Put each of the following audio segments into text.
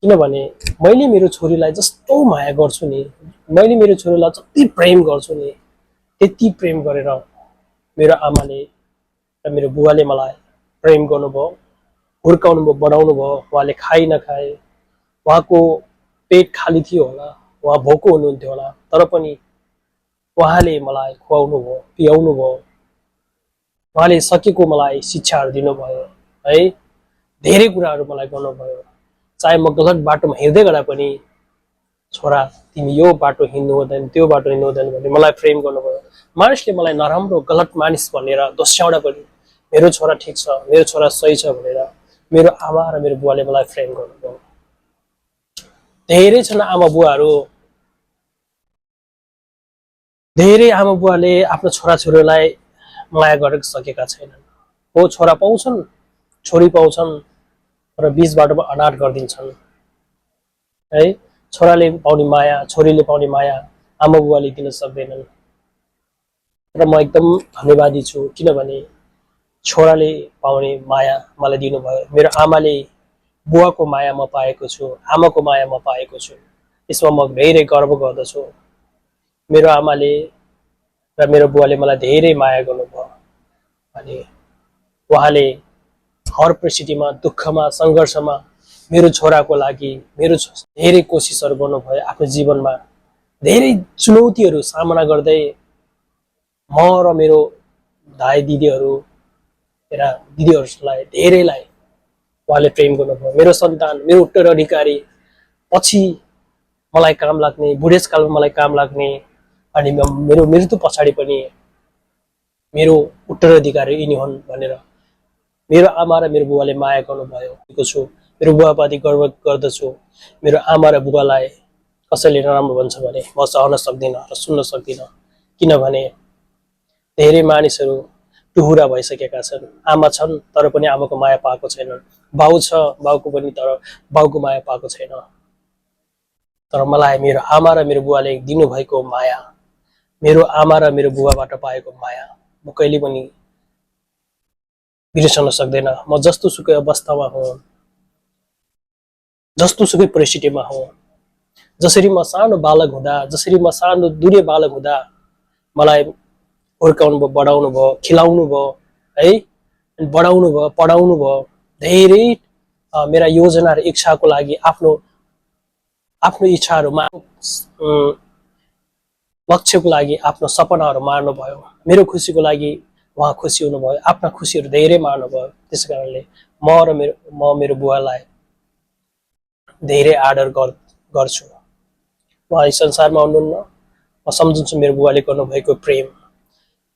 किनभने मैले मेरो छोरीलाई जस्तो माया गर्छु नि, मैले मेरो छोरीलाई जति प्रेम गर्छु नि, त्यति प्रेम गरेर मेरो आमाले र मेरो बुवाले मलाई प्रेम गर्नुभयो, हुर्काउनु भयो, बढाउनु भयो। उहाँले खाइ नखाए, उहाँको पेट खाली थियो होला, उहाँ भोको हुनुहुन्थ्यो होला, तर पनि उहाँले मलाई खुवाउनु भयो, पियाउनु भयो। उहाँले सकेको मलाई शिक्षाहरू दिनुभयो है, धेरै कुराहरू मलाई गर्नुभयो। चाहे म गलत बाटोमा हिँड्दै गर्दा पनि छोरा तिमी यो बाटो हिँड्नु हुँदैन, त्यो बाटो हिँड्नु हुँदैन भन्ने मलाई प्रेम गर्नुभयो। मानिसले मलाई नराम्रो गलत मानिस भनेर दोस्याउँदा पनि मेरो छोरा ठिक छ, मेरो छोरा सही छ भनेर मेरो आमा र मेरो बुवाले मलाई प्रेम गर्नुभयो। धेरै छन् आमा बुवाहरू, धेरै आमा बुवाले आफ्नो छोराछोरीलाई माया गर्न सकेका छैनन्। हो, छोरा पाउँछन्, छोरी पाउँछन्, र बीच बाटोमा अनाथ गरिदिन्छन् है। छोराले पाउने माया, छोरीले पाउने माया आमा बुवाले दिन सक्दैनन्। र म एकदम धन्यवादी छु, किनभने छोराले पाउने माया मलाई दिनुभयो। मेरो आमाले बुवाको माया म पाएको छु, आमाको माया म पाएको छु, यसमा म धेरै गर्व गर्दछु। मेरो आमाले र मेरो बुवाले मलाई धेरै माया गर्नुभयो अनि उहाँले हर परिस्थितिमा, दुःखमा, सङ्घर्षमा मेरो छोराको लागि मेरो धेरै कोसिसहरू गर्नुभयो। आफ्नो जीवनमा धेरै चुनौतीहरू सामना गर्दै म र मेरो दाइ दिदीहरू र दिदीहरूलाई धेरैलाई उहाँले प्रेम गर्नुभयो। मेरो सन्तान, मेरो उत्तराधिकारी, पछि मलाई काम लाग्ने, बुढेसकालमा मलाई काम लाग्ने, अनि मेरो मृत्यु पछाडि पनि मेरो उत्तराधिकारी यिनी हुन् भनेर मेरो आमा र मेरो बुवाले माया गर्नुभएको छु। मेरो बुवाप्रति गर्व गर्दछु। मेरो आमा र बुवालाई कसैले नराम्रो भन्छ भने म सहन सक्दिनँ र सुन्न सक्दिनँ, किनभने धेरै मानिसहरू टुहुरा भइसकेका छन्। आमा छन् तर पनि आमाको माया पाएको छैनन्, बाउ छ बाउको पनि तर बाउको माया पाएको छैन। तर मलाई मेरो आमा र मेरो बुवाले दिनुभएको माया, मेरो आमा र मेरो बुवाबाट पाएको माया म कहिले पनि बिर्सन सक्दैन। म जस्तो सुकै अवस्थामा हुँ, जस्तो सुकै परिस्थितिमा हुँ, जसरी म सानो बालक हुँदा, जसरी म सानो दुधे बालक हुँदा मलाई हुर्काउनु भयो, बढाउनु भयो, खिलाउनु भयो है, बढाउनु भयो, पढाउनु भयो। धेरै मेरा योजना र इच्छाको लागि आफ्नो इच्छाहरूमा, लक्ष्यको लागि आफ्नो सपनाहरू मार्नुभयो। मेरो खुसीको लागि उहाँ खुसी हुनुभयो, आफ्ना खुसीहरू धेरै मार्नुभयो। त्यस कारणले म मेरो बुवालाई धेरै आदर गर्छु। उहाँ यस संसारमा हुनुहुन्न, म सम्झन्छु मेरो बुवाले गर्नुभएको प्रेम,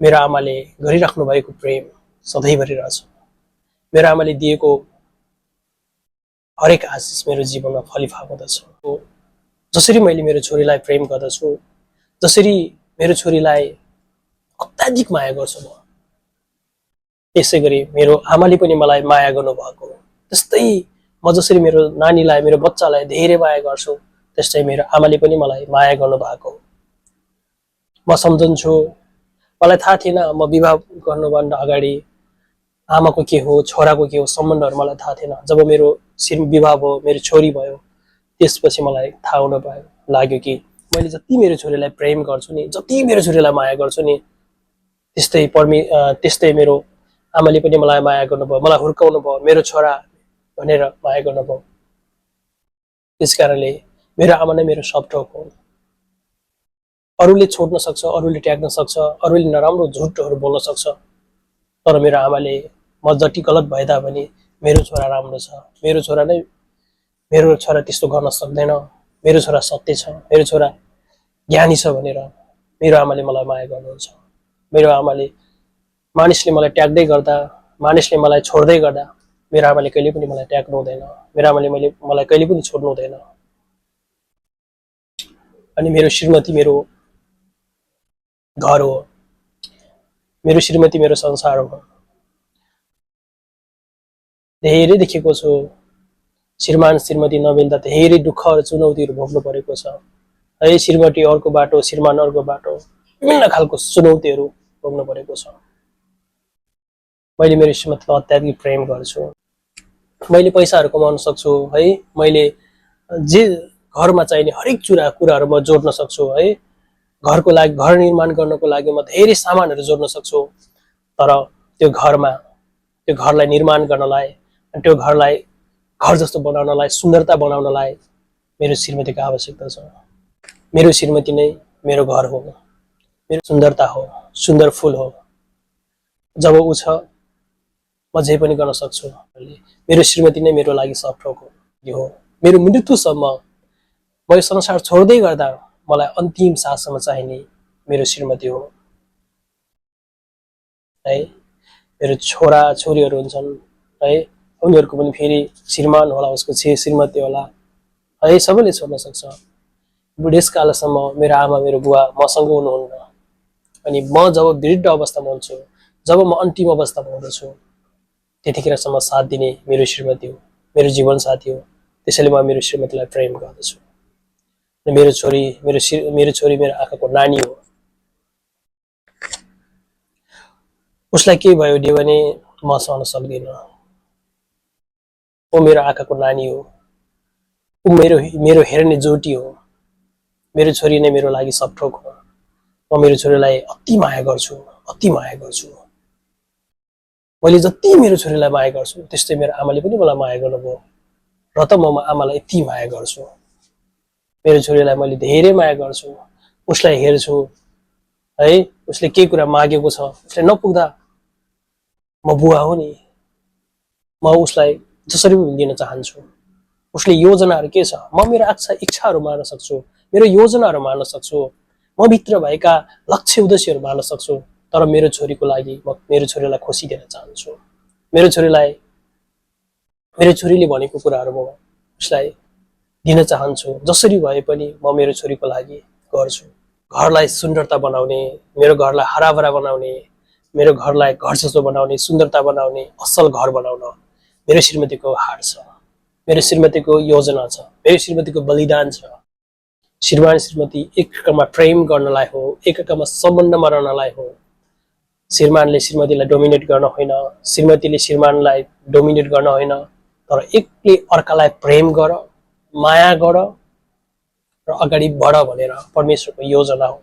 मेरो आमाले गरिराख्नु भएको प्रेम सधैँभरि रहन्छ। मेरो आमाले दिएको हरेक आशिष मेरो जीवनमा फलिफाप हुँदछ। जसरी मैले मेरो छोरीलाई प्रेम गर्दछु, जसरी मेरो छोरीलाई अत्याधिक माया गर्छु म, त्यसै गरी मेरो आमाले पनि मलाई माया गर्नुभएको। त्यस्तै म जसरी मेरो नानीलाई, मेरो बच्चालाई धेरै माया गर्छु, त्यस्तै मेरो आमाले पनि मलाई माया गर्नुभएको। म सम्झन्छु, मलाई थाहा थिएन म विवाह गर्नुभन्दा अगाडि आमाको के हो, छोराको के हो सम्बन्धहरू मलाई थाहा थिएन। जब मेरो विवाह भयो, मेरो छोरी भयो, त्यसपछि मलाई थाहा हुन लाग्यो कि मैले जति मेरो छोरीलाई प्रेम गर्छु नि, जति मेरो छोरीलाई माया गर्छु नि, त्यस्तै मेरो आमाले पनि मलाई माया गर्नुभयो, मलाई हुर्काउनु भयो, मेरो छोरा भनेर माया गर्नुभयो। त्यस कारणले मेरो आमा नै मेरो सब थोक हो। अरूले छोड्न सक्छ, अरूले ट्याग्न सक्छ, अरूले नराम्रो झुटहरू बोल्न सक्छ, तर मेरो आमाले म जति गलत भए तापनि मेरो छोरा राम्रो छ, मेरो छोरा त्यस्तो गर्न सक्दैन, मेरो छोरा सत्य छ, मेरो छोरा ज्ञानी छ भनेर मेरो आमाले मलाई माया गर्नुहुन्छ। मेरो आमाले मानिसले मलाई ट्याग्दै गर्दा, मानिसले मलाई छोड्दै गर्दा मेरो आमाले कहिले पनि मलाई ट्याग्नु हुँदैन, मेरो आमाले मलाई कहिले पनि छोड्नु हुँदैन। अनि मेरो श्रीमती मेरो घर हो, मेरो श्रीमती मेरो संसार हो। धेरै देखेको छु श्रीमान श्रीमती नमिल्दा धेरै दुःखहरू, चुनौतीहरू भोग्नु परेको छ है। श्रीमती अर्को बाटो, श्रीमान अर्को बाटो, विभिन्न खालको चुनौतीहरू भोग्नु परेको छ। मैले मेरो श्रीमतीलाई अत्याधिक प्रेम गर्छु। मैले पैसाहरू कमाउन सक्छु है, मैले जे घरमा चाहिने हरेक कुराहरू म जोड्न सक्छु है। घरको लागि घर निर्माण गर्नको लागि म धेरै सामानहरू जोड्न सक्छु, तर त्यो घरलाई निर्माण गर्नलाई, त्यो घरलाई घर जस्तो बनाउनलाई, सुन्दरता बनाउनलाई मेरो श्रीमतीको आवश्यकता छ। मेरो श्रीमती नै मेरो घर हो, मेरो सुन्दरता हो, सुन्दर फूल हो। जब ऊ छ म जे पनि गर्न सक्छु। मेरो श्रीमती नै मेरो लागि सब थोक हो। मेरो मृत्युसम्म म यो संसार छोड्दै गर्दा मलाई अन्तिम साससम्म चाहिने मेरो श्रीमती हो है। मेरो छोरा छोरीहरू हुन्छन् है, उनीहरूको पनि फेरि श्रीमान होला, उसको श्रीमती होला है, सबैले छोड्न सक्छ। बुढेसकालसम्म मेरो आमा मेरो बुवा मसँग हुनुहुन्न, अनि म जब वृद्ध अवस्थामा हुन्छु, जब म अन्तिम अवस्थामा हुँदछु, त्यतिखेरसम्म साथ दिने मेरो श्रीमती हो, मेरो जीवन साथी हो। त्यसैले म मेरो श्रीमतीलाई प्रेम गर्दछु। मेरो छोरी मेरो आँखाको नानी हो। उसलाई के भयो भने म सहन सक्दिनँ। ऊ मेरो आँखाको नानी हो, ऊ मेरो हेर्ने ज्योति हो। मेरो छोरी नै मेरो लागि सब थोक हो। म मेरो छोरीलाई अति माया गर्छु, अति माया गर्छु। मैले जति मेरो छोरीलाई माया गर्छु त्यस्तै मेरो आमाले पनि मलाई माया गर्नुभयो, र त म आमालाई यति माया गर्छु। मेरो छोरीलाई मैले धेरै माया गर्छु, उसलाई हेर्छु है। उसले के कुरा मागेको छ, उसले नपुग्दा म बुवा हो नि, म उसलाई जसरी पनि दिन चाहन्छु। उसले योजनाहरू के छ, म मेरो इच्छाहरू मार्न सक्छु, मेरो योजनाहरू मार्न सक्छु, म भित्र भएका लक्ष्य उद्देश्यहरू मार्न सक्छु, तर मेरो छोरीको लागि म मेरो छोरीलाई खुसी दिन चाहन्छु। मेरो छोरीले भनेको कुराहरू म उसलाई दिन चाहन्छु। जसरी भए पनि म मेरो छोरीको लागि गर्छु। घरलाई सुन्दरता बनाउने, मेरो घरलाई हराभरा बनाउने, मेरो घरलाई घर जस्तो बनाउने, सुन्दरता बनाउने, असल घर बनाउन मेरो श्रीमतीको हात छ, मेरो श्रीमतीको योजना छ, मेरो श्रीमतीको बलिदान छ। श्रीमान श्रीमती एकअर्कामा प्रेम गर्नलाई हो, एकअर्कामा सम्बन्धमा रहनलाई हो। श्रीमानले श्रीमतीलाई डोमिनेट गर्न होइन, श्रीमतीले श्रीमानलाई डोमिनेट गर्न होइन, तर एकले अर्कालाई प्रेम गर, माया गर र अगाडि बढ भनेर परमेश्वरको योजना हो।